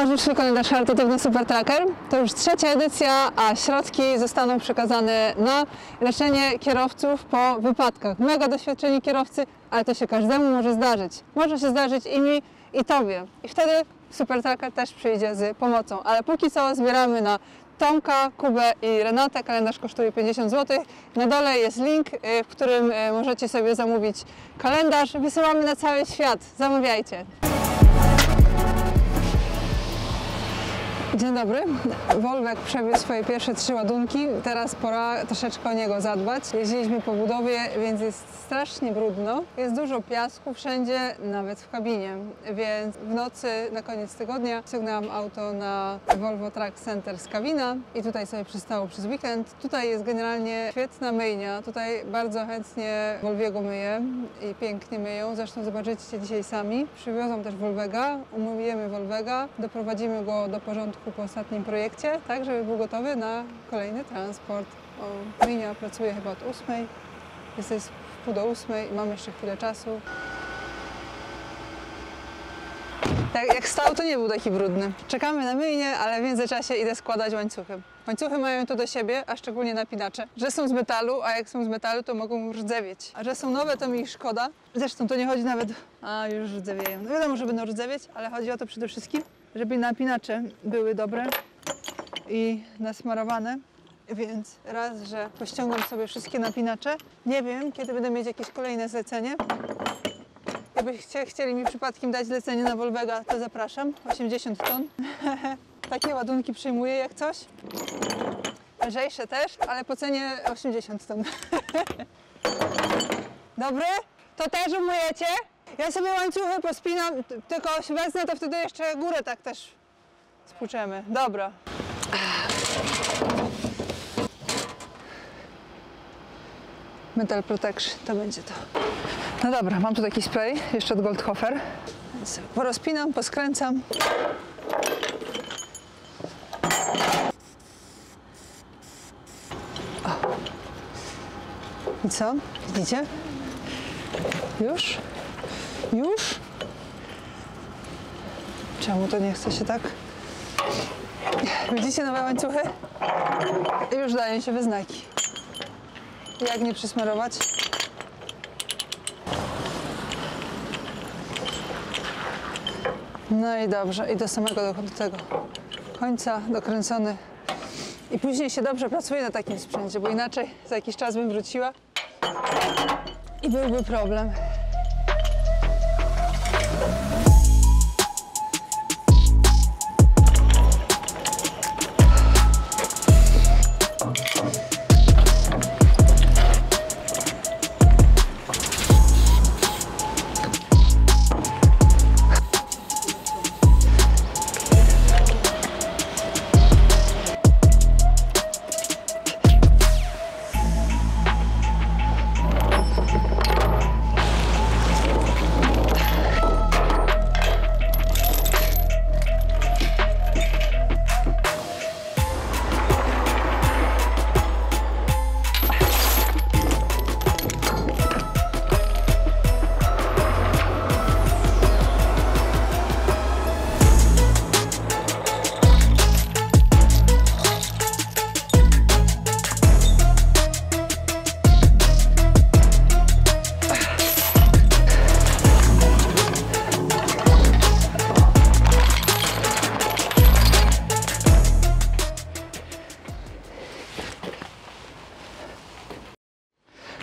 Towarzyszył kalendarz charytatywny Super Tracker. To już trzecia edycja, a środki zostaną przekazane na leczenie kierowców po wypadkach. Mega doświadczeni kierowcy, ale to się każdemu może zdarzyć. Może się zdarzyć i mi, i Tobie. I wtedy Super Tracker też przyjdzie z pomocą. Ale póki co zbieramy na Tomka, Kubę i Renatę. Kalendarz kosztuje 50 zł. Na dole jest link, w którym możecie sobie zamówić kalendarz. Wysyłamy na cały świat. Zamawiajcie. Dzień dobry. Wolwek przewiózł swoje pierwsze 3 ładunki. Teraz pora troszeczkę o niego zadbać. Jeździliśmy po budowie, więc jest strasznie brudno. Jest dużo piasku wszędzie, nawet w kabinie. Więc w nocy na koniec tygodnia ściągnęłam auto na Volvo Truck Center z Kawina i tutaj sobie przystało przez weekend. Tutaj jest generalnie świetna myjnia. Tutaj bardzo chętnie Volviego myję i pięknie myją. Zresztą zobaczycie dzisiaj sami. Przywiozłam też Volvega, umyjemy Volvega, doprowadzimy go do porządku po ostatnim projekcie, tak żeby był gotowy na kolejny transport. Myjnia pracuje chyba od 8. Jest w 7:30 i mam jeszcze chwilę czasu. Jak stał, to nie był taki brudny. Czekamy na myjnię, ale w międzyczasie idę składać łańcuchy. Łańcuchy mają to do siebie, a szczególnie napinacze, że są z metalu, a jak są z metalu, to mogą rdzewieć. A że są nowe, to mi ich szkoda. Zresztą to nie chodzi nawet... A, już rdzewieją. No wiadomo, że będą rdzewieć, ale chodzi o to przede wszystkim, żeby napinacze były dobre i nasmarowane. Więc raz, że pościągam sobie wszystkie napinacze. Nie wiem, kiedy będę mieć jakieś kolejne zlecenie. Jakbyście chcieli mi przypadkiem dać zlecenie na Volvega, to zapraszam. 80 ton. Takie ładunki przyjmuję jak coś. Lżejsze też, ale po cenie 80 ton. Dobry? To też umyjecie? Ja sobie łańcuchy pospinam, tylko się wezmę, to wtedy jeszcze górę tak też spłuczemy. Dobra. Metal Protection, to będzie to. No dobra, mam tu taki spray, jeszcze od Goldhofer. Więc porozpinam, poskręcam. O. I co? Widzicie? Już? Już? Czemu to nie chce się tak? Widzicie nowe łańcuchy? Już dają się we znaki. Jak nie przysmarować? No i dobrze, i do samego do tego końca dokręcony. I później się dobrze pracuje na takim sprzęcie, bo inaczej za jakiś czas bym wróciła i byłby problem.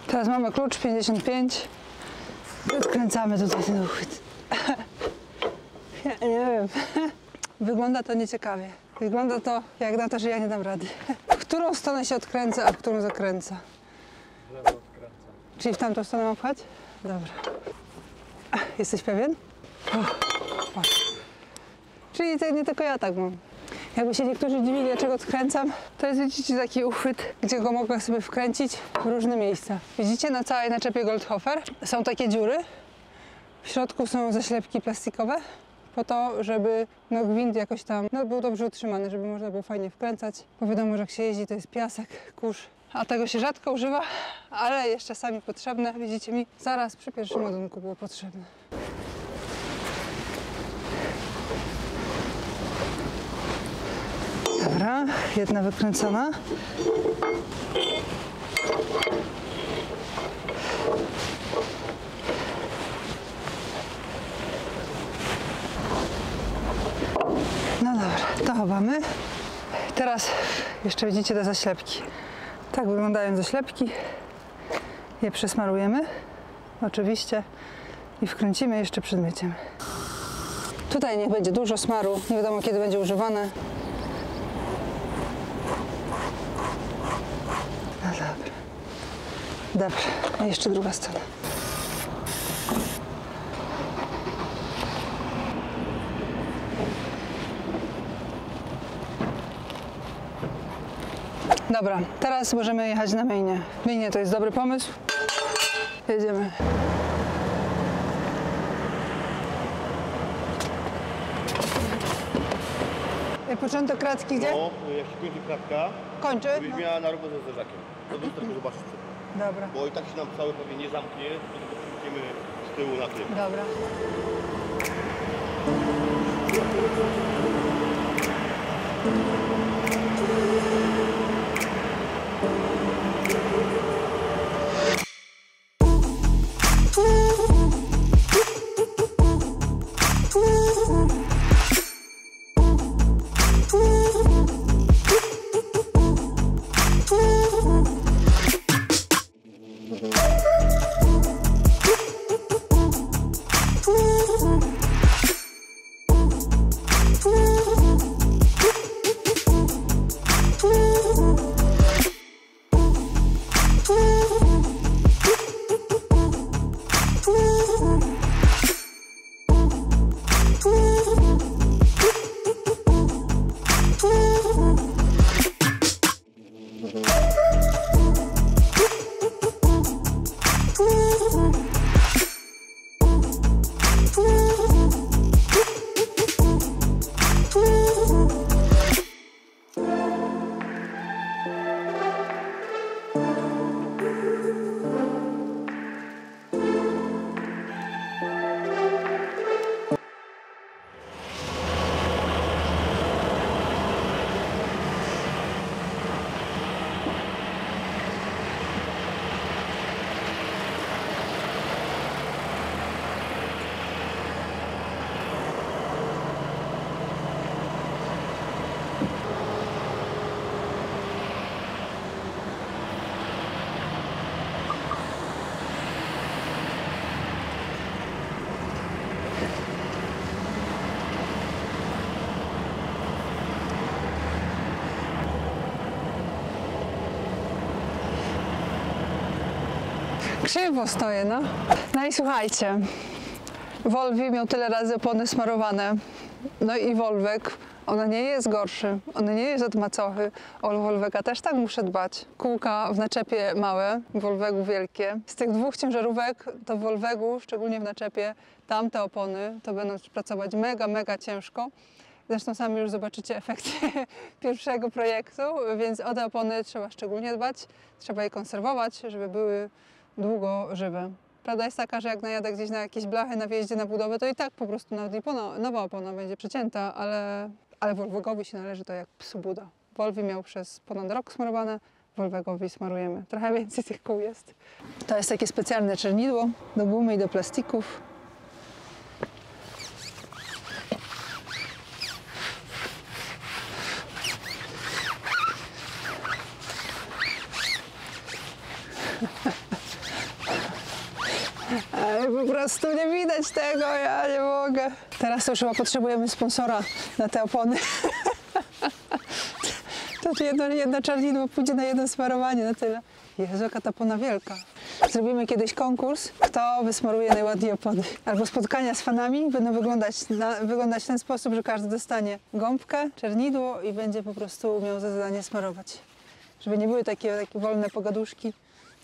Teraz mamy klucz 55. Odkręcamy tutaj ten uchwyt. Ja nie wiem. Wygląda to nieciekawie. Wygląda to jak na to, że ja nie dam rady. W którą stronę się odkręca, a w którą zakręca? W lewo odkręcam. Czyli w tamtą stronę mam pchać? Dobra. Jesteś pewien? Patrz. Czyli to nie tylko ja tak mam. Jakby się niektórzy dziwili, dlaczego odkręcam, to jest, widzicie, taki uchwyt, gdzie go mogę sobie wkręcić w różne miejsca. Widzicie, na całej naczepie Goldhofer są takie dziury. W środku są zaślepki plastikowe, po to, żeby gwint jakoś tam był dobrze utrzymany, żeby można było fajnie wkręcać. Bo wiadomo, że jak się jeździ, to jest piasek, kurz. A tego się rzadko używa, ale jest czasami potrzebne. Widzicie mi, zaraz przy pierwszym ładunku było potrzebne. Dobra, jedna wykręcona. No dobra, to chowamy. Teraz jeszcze widzicie te zaślepki. Tak wyglądają zaślepki. Je przesmarujemy, oczywiście, i wkręcimy jeszcze przed myciem. Tutaj niech będzie dużo smaru, nie wiadomo kiedy będzie używane. No dobra. Dobra, a jeszcze druga strona. Dobra, teraz możemy jechać na myjnię. Myjnie to jest dobry pomysł. Jedziemy. Początek kratki gdzie? No, jak się kończy kratka, Kończy? byś No. miała na robotę ze zderzakiem. To do tego zobaczyć. Dobra, Bo i tak się nam cały pewnie nie zamknie, to tylko przymkniemy z tyłu na tył. dobra. Krzywo stoję, no. No i słuchajcie, Volvi miał tyle razy opony smarowane, no i Volvek, ona nie jest gorszy, on nie jest od macochy, o Volveka też tak muszę dbać. Kółka w naczepie małe, w Volvegu wielkie. Z tych dwóch ciężarówek to w Volvegu, szczególnie w naczepie, tamte opony to będą pracować mega ciężko. Zresztą sami już zobaczycie efekty pierwszego projektu, więc o te opony trzeba szczególnie dbać, trzeba je konserwować, żeby były długo żywe. Prawda jest taka, że jak najadę gdzieś na jakieś blachy na wjeździe na budowę, to i tak po prostu nawet nowa opona będzie przecięta, ale Volvogowi się należy to jak psu Buda. Volvi miał przez ponad rok smarowane, Volvogowi smarujemy. Trochę więcej tych kół jest. To jest takie specjalne czernidło do gumy i do plastików. Ale po prostu nie widać tego, ja nie mogę. Teraz to już chyba potrzebujemy sponsora na te opony. To jedno czarnidło pójdzie na jedno smarowanie, na tyle. Jezu, jaka ta opona wielka. Zrobimy kiedyś konkurs, kto wysmaruje najładniej opony. Albo spotkania z fanami będą wyglądać w ten sposób, że każdy dostanie gąbkę, czernidło i będzie po prostu miał za zadanie smarować. Żeby nie były takie wolne pogaduszki,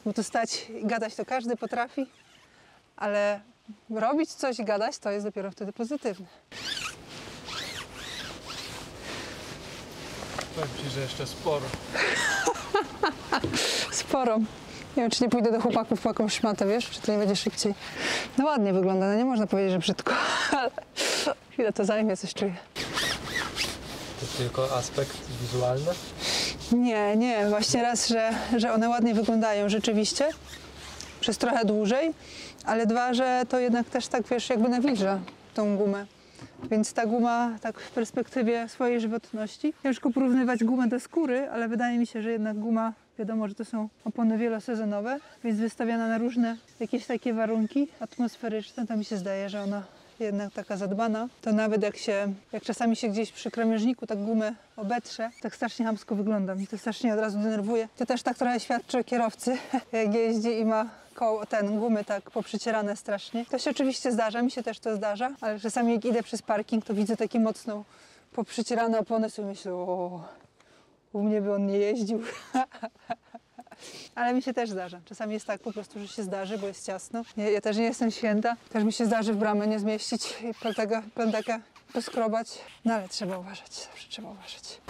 bo tu stać i gadać to każdy potrafi. Ale robić coś i gadać to jest dopiero wtedy pozytywne. Powiem ci, że jeszcze sporo. Sporo. Nie wiem, czy nie pójdę do chłopaków po jakąś szmatę, wiesz? Czy to nie będzie szybciej. No ładnie wygląda, no nie można powiedzieć, że brzydko, ale chwilę to zajmie, coś czuję. To tylko aspekt wizualny? Nie, właśnie raz, że one ładnie wyglądają rzeczywiście przez trochę dłużej, ale dwa, że to jednak też tak, wiesz, jakby nawilża tą gumę. Więc ta guma tak w perspektywie swojej żywotności, ciężko porównywać gumę do skóry, ale wydaje mi się, że jednak guma, wiadomo, że to są opony wielosezonowe, więc wystawiana na różne jakieś takie warunki atmosferyczne, to mi się zdaje, że ona jednak taka zadbana, to nawet jak czasami się gdzieś przy krawężniku tak gumę obetrze, tak strasznie chamsko wygląda, mi to strasznie od razu denerwuje. To też tak trochę świadczy o kierowcy, jak jeździ i ma gumy tak poprzycierane strasznie. To się oczywiście zdarza, mi się też to zdarza, ale czasami jak idę przez parking, to widzę takie mocno poprzycierane opony, sobie myślę, o, u mnie by on nie jeździł. Ale mi się też zdarza. Czasami jest tak po prostu, że się zdarzy, bo jest ciasno. Ja też nie jestem święta. Też mi się zdarzy w bramę nie zmieścić i pędekę poskrobać. No ale trzeba uważać, zawsze trzeba uważać.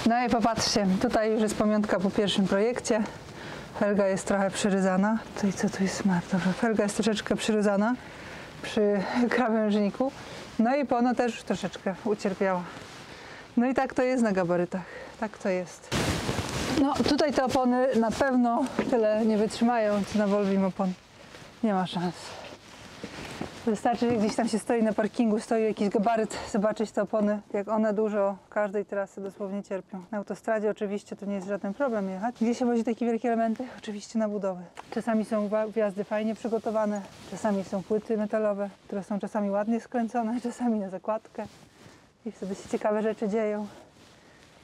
No i popatrzcie, tutaj już jest pamiątka po pierwszym projekcie. Felga jest trochę przyryzana. To i co tu jest smart? Dobra, felga jest troszeczkę przyryzana przy krawężniku. No i ona też już troszeczkę ucierpiała. No i tak to jest na gabarytach. Tak to jest. No tutaj te opony na pewno tyle nie wytrzymają, co na Volvim opon. Nie ma szans. Wystarczy, że gdzieś tam się stoi na parkingu, stoi jakiś gabaryt, zobaczyć te opony, jak one dużo każdej trasy dosłownie cierpią. Na autostradzie oczywiście to nie jest żaden problem jechać. Gdzie się wozi takie wielkie elementy? Oczywiście na budowy. Czasami są wjazdy fajnie przygotowane, czasami są płyty metalowe, które są czasami ładnie skręcone, czasami na zakładkę. I wtedy się ciekawe rzeczy dzieją,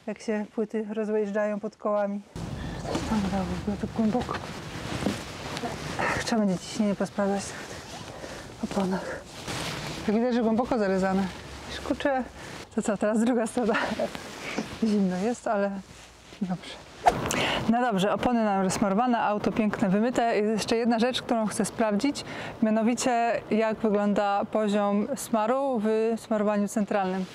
jak się płyty rozjeżdżają pod kołami. Tam było tak głęboko. Trzeba będzie ciśnienie posprawdzać w oponach. Jak widać, że głęboko zaryzane. Kurczę, to co, teraz druga strona. Zimno jest, ale dobrze. No dobrze, opony nam rozsmarowane, auto piękne, wymyte. Jest jeszcze jedna rzecz, którą chcę sprawdzić, mianowicie jak wygląda poziom smaru w smarowaniu centralnym.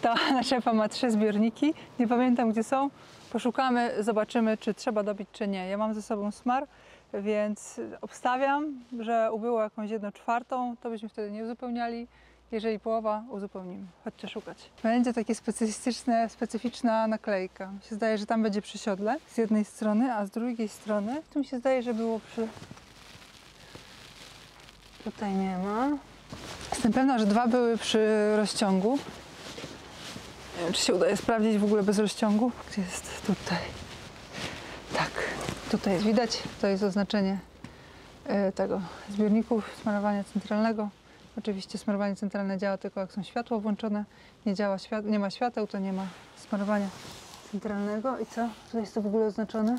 Ta naszepa ma 3 zbiorniki, nie pamiętam gdzie są. Poszukamy, zobaczymy, czy trzeba dobić, czy nie. Ja mam ze sobą smar, więc obstawiam, że ubyło jakąś 1/4, to byśmy wtedy nie uzupełniali. Jeżeli połowa, uzupełnimy. Chodźcie szukać. Będzie takie specyficzna naklejka. Mi się zdaje, że tam będzie przy siodle z jednej strony, a z drugiej strony tu mi się zdaje, że było przy... Tutaj nie ma. Jestem pewna, że 2 były przy rozciągu. Nie wiem, czy się udaje sprawdzić w ogóle bez rozciągu. Gdzie jest? Tutaj. Tak, tutaj jest widać. To jest oznaczenie tego zbiorników smarowania centralnego. Oczywiście smarowanie centralne działa tylko jak są światła włączone. Nie ma świateł, to nie ma smarowania centralnego. I co? Tu jest to w ogóle oznaczone.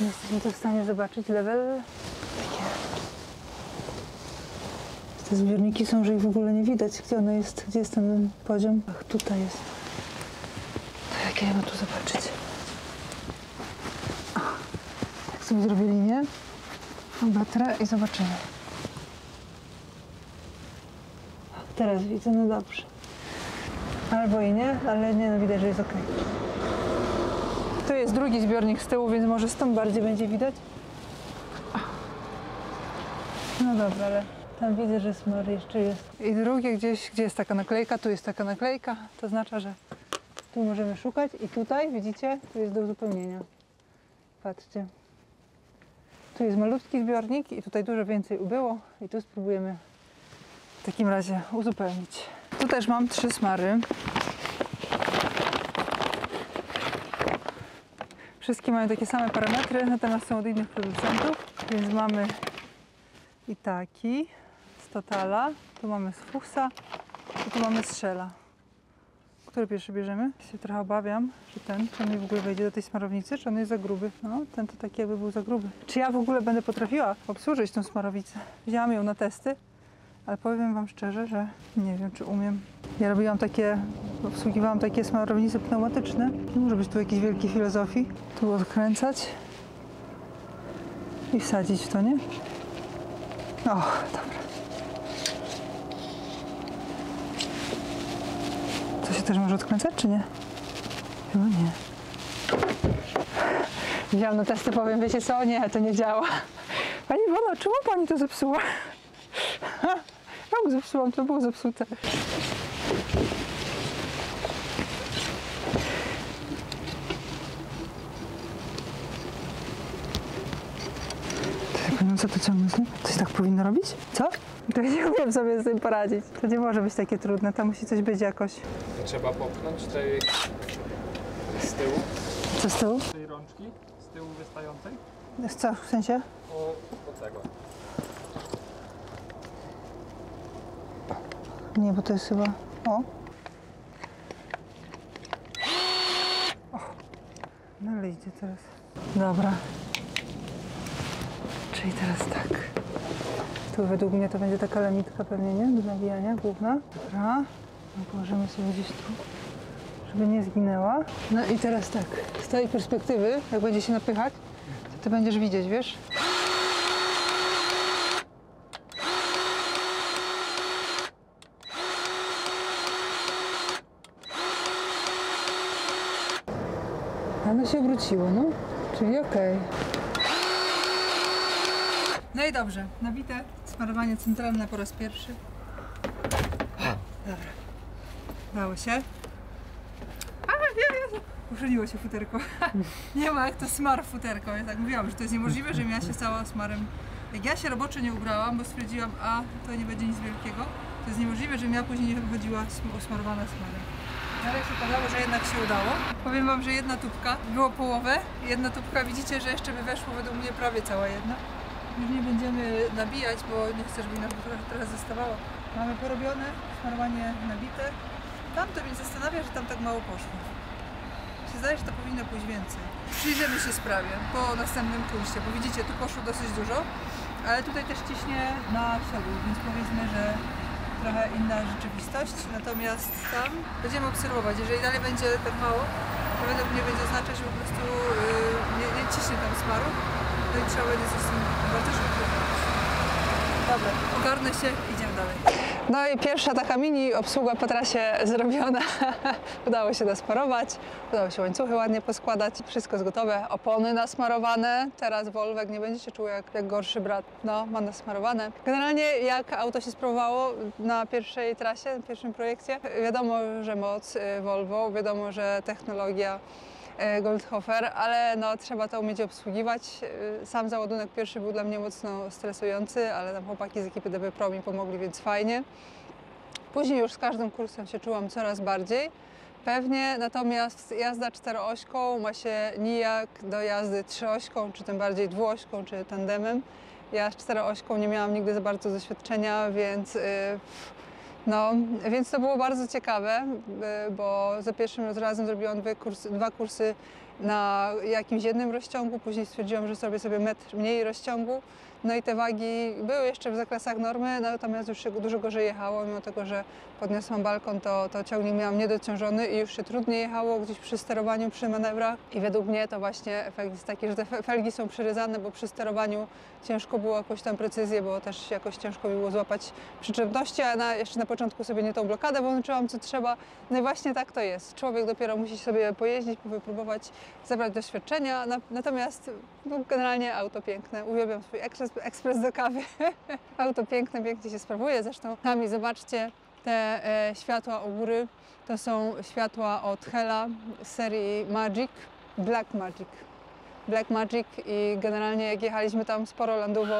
Nie jesteśmy to w stanie zobaczyć. Level. Takie. Te zbiorniki są, że ich w ogóle nie widać. Gdzie ono jest? Gdzie jest ten poziom? Ach, tutaj jest. To jak ja mam tu zobaczyć? O, jak sobie zrobię linię. Obetrę i zobaczymy. Teraz widzę, no dobrze. Albo i nie, ale nie, no widać, że jest ok. Tu jest drugi zbiornik z tyłu, więc może stąd bardziej będzie widać. No dobra, ale tam widzę, że smar jeszcze jest. I drugie gdzieś, gdzie jest taka naklejka, tu jest taka naklejka, to oznacza, że tu możemy szukać i tutaj, widzicie, tu jest do uzupełnienia. Patrzcie. Tu jest malutki zbiornik i tutaj dużo więcej ubyło i tu spróbujemy w takim razie uzupełnić. Tu też mam 3 smary. Wszystkie mają takie same parametry, natomiast są od innych producentów. Więc mamy i taki z Totala, tu mamy z Fuchsa i tu mamy z Shella. Który pierwszy bierzemy? Ja się trochę obawiam, że czy on mi w ogóle wejdzie do tej smarownicy, czy on jest za gruby. No, ten to taki jakby był za gruby. Czy ja w ogóle będę potrafiła obsłużyć tą smarownicę? Wzięłam ją na testy, ale powiem wam szczerze, że nie wiem, czy umiem. Ja obsługiwałam takie smarownice pneumatyczne. Nie może być tu jakiejś wielkiej filozofii. Tu odkręcać i wsadzić w to, nie? O, dobra. To się też może odkręcać, czy nie? Chyba nie. Wziąłam na testy, powiem, wiecie co? Nie, to nie działa. Pani Iwono, czemu pani to zepsuła? Znowu zepsułam, to było zepsute. Co to ciągle? Coś tak powinno robić? Co? To ja nie umiem sobie z tym poradzić. To nie może być takie trudne, to musi coś być jakoś. Trzeba popchnąć tej z tyłu. Co z tyłu? Tej rączki z tyłu wystającej. Co, w sensie? O tego. Nie, bo to jest chyba... O! No ale idzie teraz. Dobra. Czyli teraz tak. Tu według mnie to będzie taka lemitka pewnie, nie? Do nawijania główna. Dobra. No, położymy sobie gdzieś tu, żeby nie zginęła. No i teraz tak. Z tej perspektywy, jak będzie się napychać, to ty będziesz widzieć, wiesz? Ono się obróciło, no. Czyli okej. No i dobrze. Nabite smarowanie centralne po raz pierwszy. Dobra. Dało się. Uchyliło się futerko. Nie ma jak to smar futerko. Ja tak mówiłam, że to jest niemożliwe, żebym ja się stała smarem. Jak ja się roboczo nie ubrałam, bo stwierdziłam, to nie będzie nic wielkiego, to jest niemożliwe, żebym ja później nie wychodziła usmarowana smarem. Ale się okazało, że jednak się udało. Powiem wam, że jedna tubka, było połowę. Jedna tubka, widzicie, że jeszcze by weszło według mnie prawie cała jedna. Już nie będziemy nabijać, bo nie chcę, żeby nam trochę zostawało. Mamy porobione, smarowanie nabite. Tam to mnie zastanawia, że tam tak mało poszło. Się zdaje, że to powinno pójść więcej. Przyjrzymy się sprawie po następnym kursie, bo widzicie, tu poszło dosyć dużo, ale tutaj też ciśnie na przodu, więc powiedzmy, że trochę inna rzeczywistość, natomiast tam będziemy obserwować. Jeżeli dalej będzie tak mało, to według mnie będzie oznaczać, że po prostu nie ciśnie tam smaru, no i trzeba będzie coś z tym bardzo szybko zrobić. Dobra, ogarnę się, idziemy dalej. No i pierwsza taka mini obsługa po trasie zrobiona. Udało się nasmarować, udało się łańcuchy ładnie poskładać. Wszystko jest gotowe, opony nasmarowane. Teraz Wolwek nie będzie się czuł jak gorszy brat. No, ma nasmarowane. Generalnie jak auto się sprawowało na pierwszej trasie, na pierwszym projekcie, wiadomo, że moc Volvo, wiadomo, że technologia Goldhofer, ale no, trzeba to umieć obsługiwać. Sam załadunek pierwszy był dla mnie mocno stresujący, ale tam chłopaki z ekipy DB Pro mi pomogli, więc fajnie. Później już z każdym kursem się czułam coraz bardziej pewnie, natomiast jazda czteroośką ma się nijak do jazdy trzyośką, czy tym bardziej dwuośką, czy tandemem. Ja z czteroośką nie miałam nigdy za bardzo doświadczenia, więc to było bardzo ciekawe, bo za pierwszym razem zrobiłam dwa kursy na jakimś jednym rozciągu, później stwierdziłam, że zrobię sobie metr mniej rozciągu. No i te wagi były jeszcze w zakresach normy, natomiast już się dużo gorzej jechało, mimo tego, że podniosłam balkon, to ciągnik miałam niedociążony i już się trudniej jechało gdzieś przy sterowaniu, przy manewrach. I według mnie to właśnie efekt jest taki, że te felgi są przyryzane, bo przy sterowaniu ciężko było jakąś tam precyzję, bo też jakoś ciężko mi było złapać przyczepności, a jeszcze na początku sobie nie tą blokadę włączyłam, co trzeba. No i właśnie tak to jest. Człowiek dopiero musi sobie pojeździć, wypróbować, zebrać doświadczenia, natomiast no, generalnie auto piękne. Uwielbiam swój ekspres do kawy. Auto piękne, pięknie się sprawuje. Zresztą sami zobaczcie te światła u góry. To są światła od Hella z serii Magic, Black Magic i generalnie jak jechaliśmy tam sporo landową,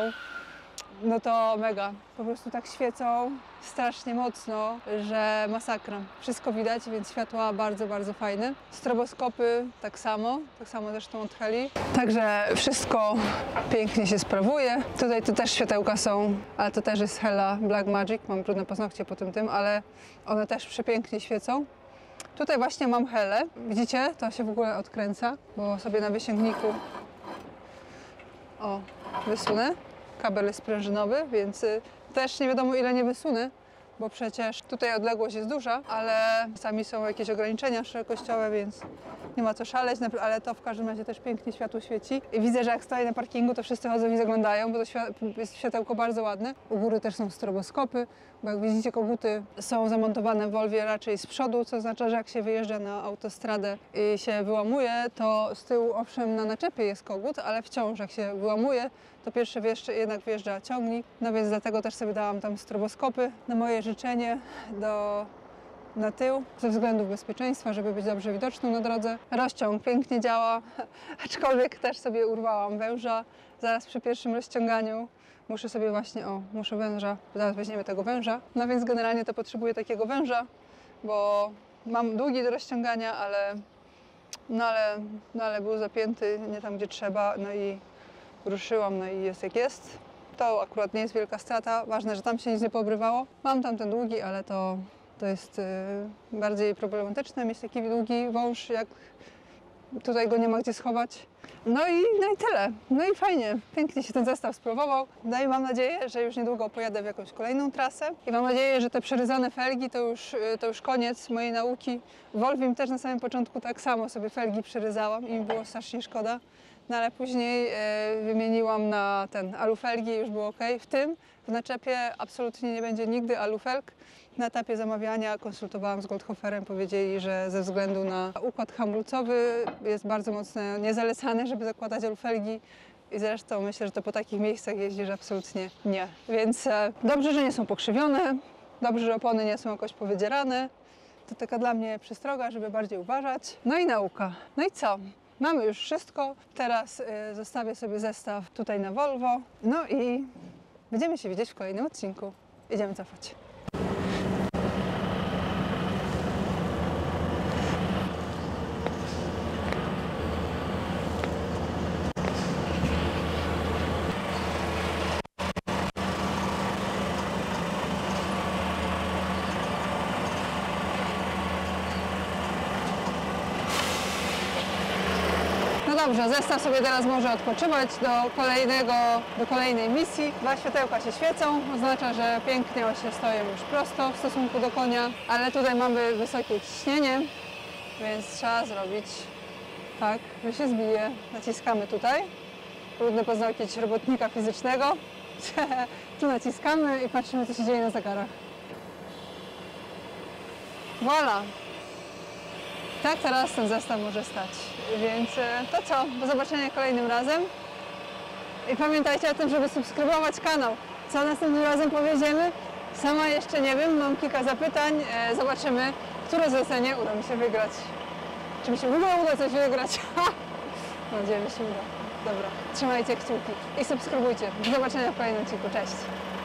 no to mega. Po prostu tak świecą strasznie mocno, że masakra. Wszystko widać, więc światła bardzo, bardzo fajne. Stroboskopy tak samo zresztą od Heli. Także wszystko pięknie się sprawuje. Tutaj to też światełka są, ale to też jest Hella Black Magic. Mam brudne paznokcie po tym, ale one też przepięknie świecą. Tutaj właśnie mam Helę. Widzicie? To się w ogóle odkręca, bo sobie na wysięgniku wysunę. Kabel jest sprężynowy, więc też nie wiadomo ile nie wysunę, bo przecież tutaj odległość jest duża, ale czasami są jakieś ograniczenia szerokościowe, więc nie ma co szaleć, ale to w każdym razie też pięknie światło świeci. I widzę, że jak stoję na parkingu, to wszyscy chodzą i zaglądają, bo to jest światełko bardzo ładne. U góry też są stroboskopy, bo jak widzicie, koguty są zamontowane w Volvie raczej z przodu, co oznacza, że jak się wyjeżdża na autostradę i się wyłamuje, to z tyłu owszem na naczepie jest kogut, ale wciąż jak się wyłamuje, to pierwszy jednak wjeżdża ciągnik, no więc dlatego też sobie dałam tam stroboskopy na moje życzenie na tył, ze względów bezpieczeństwa, żeby być dobrze widoczną na drodze. Rozciąg pięknie działa, aczkolwiek też sobie urwałam węża zaraz przy pierwszym rozciąganiu. Muszę sobie właśnie, muszę węża, zaraz weźmiemy tego węża. No więc generalnie to potrzebuję takiego węża, bo mam długi do rozciągania, ale był zapięty nie tam, gdzie trzeba, no i ruszyłam, no i jest jak jest. To akurat nie jest wielka strata, ważne, że tam się nic nie poobrywało. Mam tam ten długi, ale to jest bardziej problematyczne, mieć taki długi wąż, jak tutaj go nie ma gdzie schować. No i tyle. No i fajnie, pięknie się ten zestaw spróbował. No i mam nadzieję, że już niedługo pojadę w jakąś kolejną trasę. I mam nadzieję, że te przeryzane felgi to już koniec mojej nauki. W Volvim też na samym początku tak samo sobie felgi przeryzałam i mi było strasznie szkoda. No ale później wymieniłam na ten alufelgi i już było ok. W naczepie absolutnie nie będzie nigdy alufelg. Na etapie zamawiania konsultowałam z Goldhoferem, powiedzieli, że ze względu na układ hamulcowy jest bardzo mocno niezalecane, żeby zakładać alufelgi. I zresztą myślę, że to po takich miejscach jeździsz absolutnie nie. Więc dobrze, że nie są pokrzywione, dobrze, że opony nie są jakoś powydzierane. To taka dla mnie przestroga, żeby bardziej uważać. No i nauka. No i co? Mamy już wszystko. Teraz zostawię sobie zestaw tutaj na Volvo. No i będziemy się widzieć w kolejnym odcinku. Idziemy cofać. Dobrze, zestaw sobie teraz może odpoczywać do kolejnej misji. Dwa światełka się świecą, oznacza, że pięknie się stoją już prosto w stosunku do konia, ale tutaj mamy wysokie ciśnienie, więc trzeba zrobić tak, że się zbije. Naciskamy tutaj. Brudny paznokieć robotnika fizycznego. Tu naciskamy i patrzymy, co się dzieje na zegarach. Voilà! Tak teraz ten zestaw może stać. Więc to co? Do zobaczenia kolejnym razem. I pamiętajcie o tym, żeby subskrybować kanał. Co następnym razem powiedziemy? Sama jeszcze nie wiem, mam kilka zapytań. Zobaczymy, które zlecenie uda mi się wygrać. Czy mi się w ogóle uda coś wygrać? Mam nadzieję, że się uda. Dobra, trzymajcie kciuki i subskrybujcie. Do zobaczenia w kolejnym odcinku. Cześć!